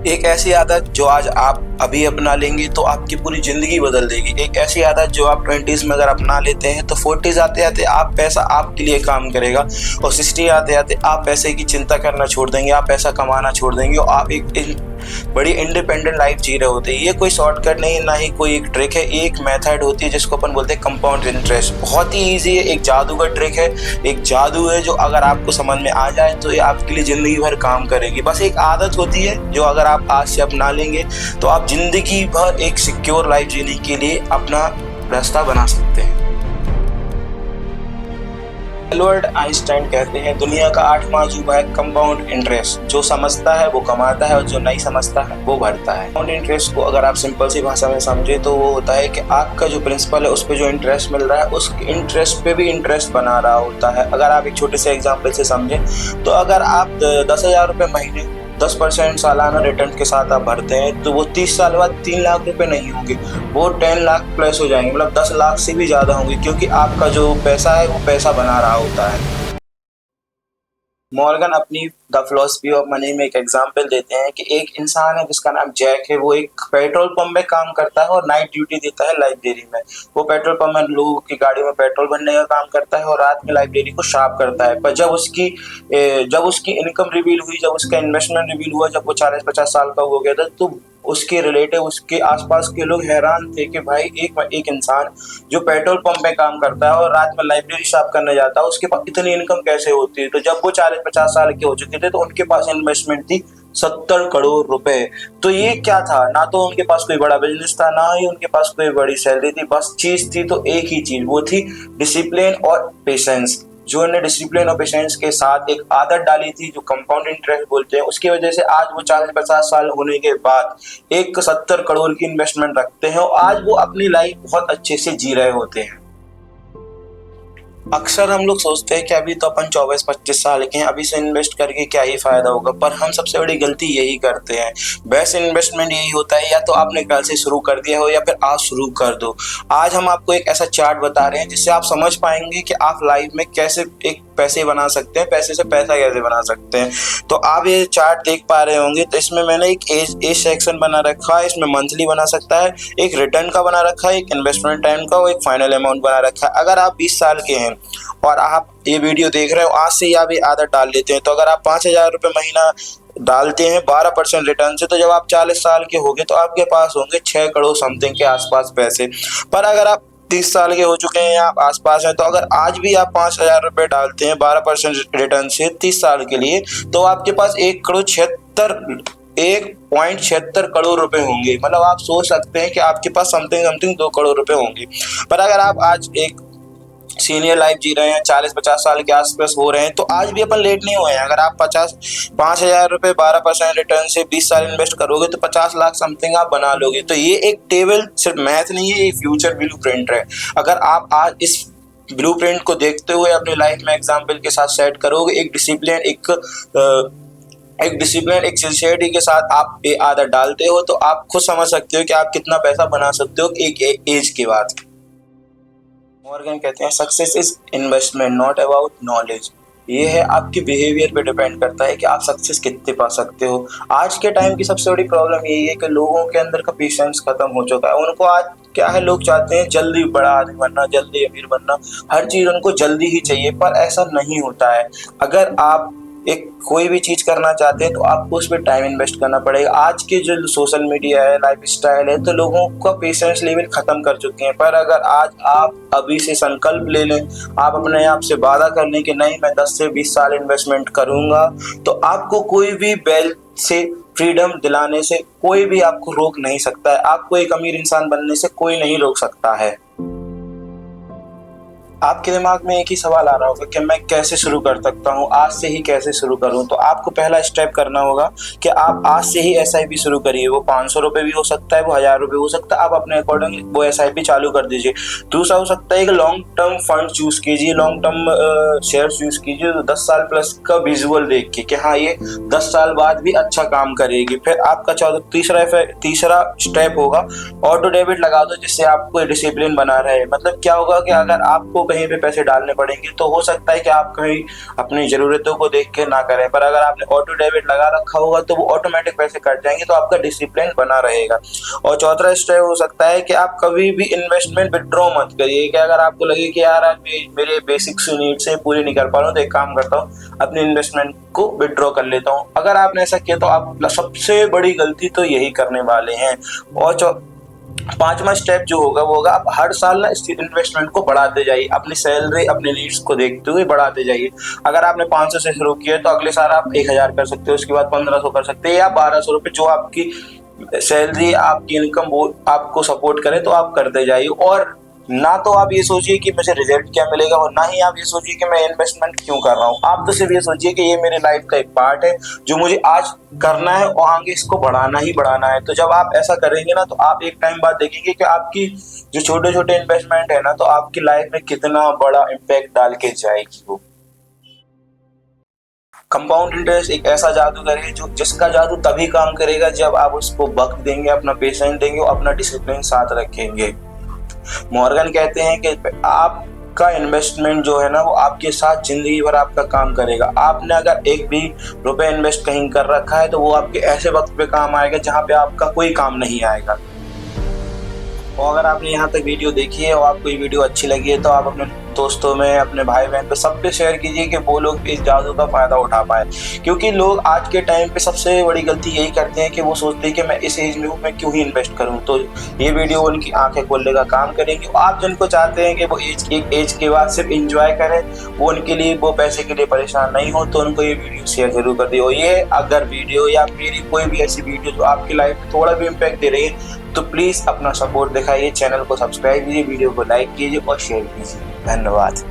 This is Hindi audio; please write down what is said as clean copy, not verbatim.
एक ऐसी आदत जो आज आप अभी अपना लेंगे तो आपकी पूरी ज़िंदगी बदल देगी। एक ऐसी आदत जो आप 20s में अगर अपना लेते हैं तो 40s आते-आते आप पैसा आपके लिए काम करेगा और 60 आते-आते आप पैसे की चिंता करना छोड़ देंगे, आप पैसा कमाना छोड़ देंगे और आप एक बड़ी इंडिपेंडेंट लाइफ जी रहे होते हैं। ये कोई शॉर्टकट नहीं है, ना ही कोई एक ट्रिक है, ये एक मेथड होती है जिसको अपन बोलते हैं कंपाउंड इंटरेस्ट। बहुत ही ईज़ी है, एक जादू का ट्रिक है, एक जादू है जो अगर आपको समझ में आ जाए तो ये आपके लिए ज़िंदगी भर काम करेगी। बस एक आदत होती है जो अगर आप आज से अपना लेंगे तो आप ज़िंदगी भर एक सिक्योर लाइफ जीने के लिए अपना रास्ता बना सकते हैं। एल्बर्ट आइंस्टाइन कहते हैं दुनिया का 8वां अजूबा है कंपाउंड इंटरेस्ट। जो समझता है वो कमाता है और जो नहीं समझता है वो भरता है। कंपाउंड इंटरेस्ट को अगर आप सिंपल सी भाषा में समझे तो वो होता है कि आपका जो प्रिंसिपल है उस पर जो इंटरेस्ट मिल रहा है उस इंटरेस्ट पे भी इंटरेस्ट बना रहा होता है। अगर आप एक छोटे से एग्जाम्पल से समझें तो अगर आप 10,000 रुपये महीने 10% सालाना रिटर्न के साथ आप भरते हैं तो वो 30 साल बाद 3 लाख रुपए नहीं होंगे, वो 10 लाख प्लस हो जाएंगे, मतलब 10 लाख से भी ज़्यादा होंगे, क्योंकि आपका जो पैसा है वो पैसा बना रहा होता है। मॉर्गन अपनी द फिलॉसफी ऑफ मनी में एक एग्जाम्पल देते हैं कि एक इंसान है जिसका नाम जैक है, वो एक पेट्रोल पंप में काम करता है और नाइट ड्यूटी देता है लाइब्रेरी में। वो पेट्रोल पंप में लोगों की गाड़ी में पेट्रोल भरने का काम करता है और रात में लाइब्रेरी को साफ करता है। पर जब उसकी इनकम रिवील हुई, जब उसका इन्वेस्टमेंट रिवील हुआ, जब वो 40-50 साल का हो गया था, तो उसके रिलेटिव, उसके आसपास के लोग हैरान थे कि भाई एक इंसान जो पेट्रोल पंप में काम करता है और रात में लाइब्रेरी साफ करने जाता है, उसके पास इतनी इनकम कैसे होती है। तो जब वो 40-50 साल के हो चुके थे तो उनके पास इन्वेस्टमेंट थी 70 करोड़ रुपए। तो ये क्या था, ना तो उनके पास कोई बड़ा बिजनेस था, ना ही उनके पास कोई बड़ी सैलरी थी, बस चीज थी तो एक ही चीज, वो थी डिसिप्लिन और पेशेंस। जो उन्होंने डिसिप्लिन और पेशेंस के साथ एक आदत डाली थी जो कंपाउंड इंटरेस्ट बोलते हैं, उसकी वजह से आज वो 40-50 साल होने के बाद एक 70 करोड़ की इन्वेस्टमेंट रखते हैं और आज वो अपनी लाइफ बहुत अच्छे से जी रहे होते हैं। अक्सर हम लोग सोचते हैं कि अभी तो अपन 24-25 साल के हैं, अभी से इन्वेस्ट करके क्या ही फायदा होगा, पर हम सबसे बड़ी गलती यही करते हैं। बेस्ट इन्वेस्टमेंट यही होता है, या तो आपने कल से शुरू कर दिया हो या फिर आज शुरू कर दो। आज हम आपको एक ऐसा चार्ट बता रहे हैं जिससे आप समझ पाएंगे कि आप लाइफ में कैसे एक पैसे बना सकते हैं, पैसे से पैसा कैसे बना सकते हैं। तो आप ये चार्ट देख पा रहे होंगे, तो इसमें मैंने एक एज सेक्शन बना रखा है, इसमें मंथली बना सकता है, एक रिटर्न का बना रखा है, एक इन्वेस्टमेंट टाइम का और एक फाइनल अमाउंट बना रखा है। अगर आप 20 साल के हैं और आप ये वीडियो देख रहे हो, आज से ही आप ये आदत डाल लेते हैं, तो अगर आप 5,000 रुपये महीना डालते हैं 12% रिटर्न से, तो जब आप 40 साल के होंगे तो आपके पास होंगे 6 करोड़ समथिंग के आसपास पैसे। पर अगर आप 30 साल के हो चुके हैं या आप आसपास हैं, तो अगर आज भी आप 5,000 रुपये डालते हैं 12% रिटर्न से 30 साल के लिए, तो आपके पास 1.76 करोड़ रुपए होंगे। मतलब आप सोच सकते हैं कि आपके पास समथिंग 2 करोड़ रुपए होंगे। पर अगर आप आज एक सीनियर लाइफ जी रहे हैं, 40-50 साल के आसपास हो रहे हैं, तो आज भी अपन लेट नहीं हुए हैं। अगर आप 5,000 रुपये 12% रिटर्न से 20 साल इन्वेस्ट करोगे तो 50 लाख समथिंग आप बना लोगे। तो ये एक टेबल सिर्फ मैथ नहीं है, ये फ्यूचर ब्लूप्रिंट है। अगर आप आज इस ब्लूप्रिंट को देखते हुए अपनी लाइफ में एग्जाम्पल के साथ सेट करोगे, एक डिसिप्लिन, एक सिंसियरिटी के साथ आप ये आदत डालते हो, तो आप खुद समझ सकते हो कि आप कितना पैसा बना सकते हो एक एज के बाद। मॉर्गन कहते हैं success is investment not about knowledge. ये है आपकी बिहेवियर पे डिपेंड करता है कि आप सक्सेस कितने पा सकते हो। आज के टाइम की सबसे बड़ी प्रॉब्लम यही है कि लोगों के अंदर का पेशेंस खत्म हो चुका है। उनको आज क्या है, लोग चाहते हैं जल्दी बड़ा आदमी बनना, जल्दी अमीर बनना, हर चीज उनको जल्दी ही चाहिए, पर ऐसा नहीं होता है। अगर आप एक कोई भी चीज करना चाहते हैं तो आपको उस पर टाइम इन्वेस्ट करना पड़ेगा। आज के जो सोशल मीडिया है, लाइफ स्टाइल है, तो लोगों का पेशेंस लेवल खत्म कर चुके हैं। पर अगर आज आप अभी से संकल्प ले लें, आप अपने आप से वादा कर लें कि नहीं मैं 10 से 20 साल इन्वेस्टमेंट करूंगा, तो आपको कोई भी वेल्थ से फ्रीडम दिलाने से कोई भी आपको रोक नहीं सकता है। आपको एक अमीर इंसान बनने से कोई नहीं रोक सकता है। आपके दिमाग में एक ही सवाल आ रहा होगा कि मैं कैसे शुरू कर सकता हूँ, आज से ही कैसे शुरू करूँ। तो आपको पहला स्टेप करना होगा कि आप आज से ही SIP शुरू करिए। वो 500 रुपये भी हो सकता है, वो 1,000 रुपये हो सकता है, आप अपने अकॉर्डिंग वो SIP चालू कर दीजिए। दूसरा हो सकता है एक लॉन्ग टर्म फंड चूज कीजिए, लॉन्ग टर्म शेयर चूज कीजिए, 10 साल प्लस का विजुअल देख के कि हाँ ये 10 साल बाद भी अच्छा काम करेगी। फिर आपका तीसरा स्टेप होगा ऑटो डेबिट लगा दो, जिससे आपको डिसिप्लिन बना रहे। मतलब क्या होगा कि अगर आपको कहीं पे पैसे डालने पड़ेंगे, तो हो सकता है कि आप कहीं अपनी ज़रूरतों को देख के ना करें। पर अगर आपने ऑटो डेबिट लगा रखा होगा तो वो ऑटोमेटिक पैसे कट जाएँगे, तो आपका डिसिप्लिन बना रहेगा। और चौथा स्टेप हो सकता है कि आप कभी भी इन्वेस्टमेंट विथड्रॉ मत करिए, कि अगर आपको लगे कि यार आज मेरे बेसिक्स नीड्स है पूरी नहीं कर पा रहा हूँ, तो एक काम करता हूँ, अपनी इन्वेस्टमेंट को विथड्रॉ कर लेता हूँ। अगर आपने ऐसा किया तो आप सबसे बड़ी गलती तो यही करने वाले हैं। और पांचवा स्टेप जो होगा वो होगा, आप हर साल ना इस इन्वेस्टमेंट को बढ़ाते जाइए, अपनी सैलरी अपनी नीड्स को देखते हुए बढ़ाते जाइए। अगर आपने 500 से शुरू किया तो अगले साल आप 1000 कर सकते हो, उसके बाद 1500 कर सकते हैं, या 1200 रुपये, जो आपकी सैलरी आपकी इनकम वो आपको सपोर्ट करे तो आप करते जाइए। और ना तो आप ये सोचिए कि मुझे रिजल्ट क्या मिलेगा, और ना ही आप ये सोचिए कि मैं इन्वेस्टमेंट क्यों कर रहा हूँ। आप तो सिर्फ ये सोचिए कि ये मेरी लाइफ का एक पार्ट है जो मुझे आज करना है और आगे इसको बढ़ाना ही बढ़ाना है। तो जब आप ऐसा करेंगे ना, तो आप एक टाइम बाद देखेंगे कि आपकी जो छोटे छोटे इन्वेस्टमेंट है ना, तो आपकी लाइफ में कितना बड़ा इम्पैक्ट डाल के जाएगी वो। कंपाउंड इंटरेस्ट एक ऐसा जादूगर है जो जिसका जादू तभी काम करेगा जब आप उसको वक्त देंगे, अपना पेशेंस देंगे और अपना डिसिप्लिन साथ रखेंगे। मॉर्गन कहते हैं कि आपका इन्वेस्टमेंट जो है ना, वो आपके साथ जिंदगी भर आपका काम करेगा। आपने अगर एक भी रुपए इन्वेस्ट कहीं कर रखा है तो वो आपके ऐसे वक्त पे काम आएगा जहाँ पे आपका कोई काम नहीं आएगा। और अगर आपने यहाँ तक वीडियो देखी है और आपको ये वीडियो अच्छी लगी है तो आप अपने दोस्तों में, अपने भाई बहन पे, सब पे शेयर कीजिए कि वो लोग भी इस जादू का फायदा उठा पाए। क्योंकि लोग आज के टाइम पे सबसे बड़ी गलती यही करते हैं कि वो सोचते हैं कि मैं इस एज में हूँ, मैं क्यों ही इन्वेस्ट करूँ। तो ये वीडियो उनकी आंखें खोलने का काम करेंगे। आप जिनको चाहते हैं कि वो एक एज के बाद सिर्फ इंजॉय करें, वो उनके लिए वो पैसे के लिए परेशान नहीं हो, तो उनको ये वीडियो शेयर जरूर कर दिए। और ये अगर वीडियो या मेरी कोई भी ऐसी वीडियो जो आपकी लाइफ में थोड़ा भी इम्पैक्ट दे रही है, तो प्लीज़ अपना सपोर्ट दिखाइए, चैनल को सब्सक्राइब कीजिए, वीडियो को लाइक कीजिए और शेयर कीजिए। धन्यवाद।